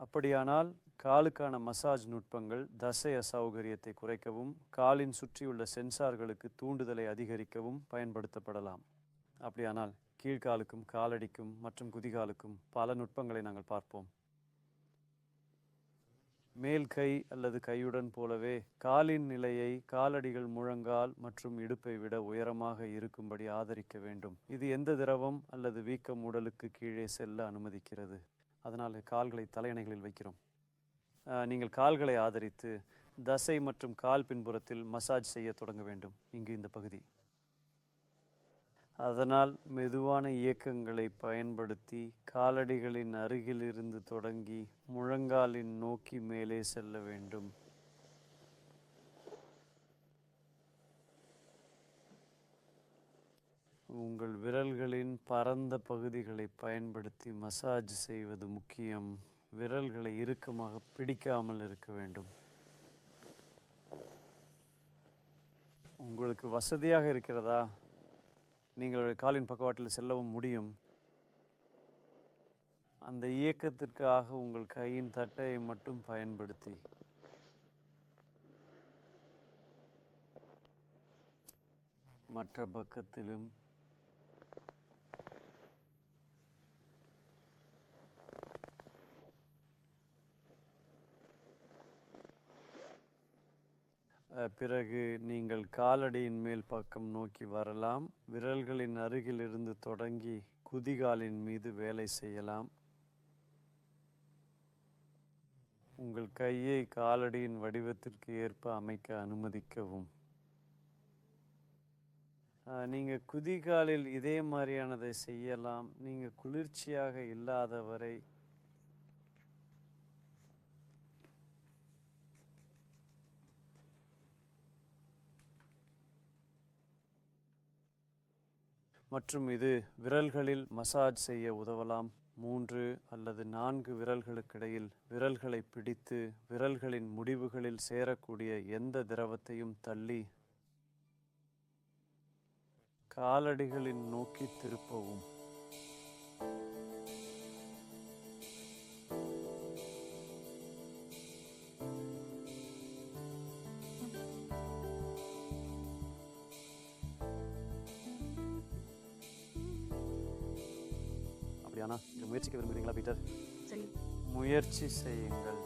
அப்படியானால் காலுக்கான மசாஜ் நுட்பங்கள் தசை அசௌகரியத்தை குறைக்கவும் காலின் சுற்றியுள்ள சென்சார்களுக்கு தூண்டுதலை அதிகரிக்கவும் பயன்படுத்தப்படலாம். அப்படியானால் கீழ்காலுக்கும் காலடிக்கும் மற்றும் குதிகாலுக்கும் பல நுட்பங்களை நாங்கள் பார்ப்போம். மேல் கை அல்லது கையுடன் போலவே காலின் நிலையை காலடிகள் முழங்கால் மற்றும் இடுப்பை விட உயரமாக இருக்கும்படி ஆதரிக்க வேண்டும். இது எந்த திரவம் அல்லது வீக்கம் உடலுக்கு கீழே செல்ல அனுமதிக்கிறது. அதனால் கால்களை தலையணைகளில் வைக்கிறோம். நீங்கள் கால்களை ஆதரித்து தசை மற்றும் கால் பின்புறத்தில் மசாஜ் செய்ய தொடங்க வேண்டும். இங்கு இந்த பகுதி. அதனால் மெதுவான இயக்கங்களை பயன்படுத்தி காலடிகளின் அருகிலிருந்து தொடங்கி முழங்காலின் நோக்கி மேலே செல்ல வேண்டும். உங்கள் விரல்களின் பரந்த பகுதிகளை பயன்படுத்தி மசாஜ் செய்வது முக்கியம். விரல்களை இறுக்கமாக பிடிக்காமல் இருக்க வேண்டும். உங்களுக்கு வசதியாக இருக்கிறதா? நீங்கள் காலின் பக்கவாட்டில் செல்லவும் முடியும். அந்த இயக்கத்திற்காக உங்கள் கையின் தட்டையை மட்டும் பயன்படுத்தி மற்ற பக்கத்திலும் பிறகு நீங்கள் காலடியின் மேல் பக்கம் நோக்கி வரலாம். விரல்களின் அருகில் இருந்து தொடங்கி குதிகாலின் மீது வேலை செய்யலாம். உங்கள் கையை காலடியின் வடிவத்திற்கு ஏற்ப அமைக்க அனுமதிக்கவும். நீங்கள் குதிகாலில் இதே மாதிரியானதை செய்யலாம். நீங்கள் குளிர்ச்சியாக இல்லாதவரை மற்றும் இது விரல்களில் மசாஜ் செய்ய உதவலாம். 3 அல்லது 4 விரல்களுக்கிடையில் விரல்களை பிடித்து விரல்களின் முடிவுகளில் சேரக்கூடிய எந்த திரவத்தையும் தள்ளி காலடிகளின் நோக்கி திருப்பவும். அப்படியானா இதை முயற்சிக்க விரும்புகிறீங்களா பீட்டர்? சரி, முயற்சி செய்யுங்கள்.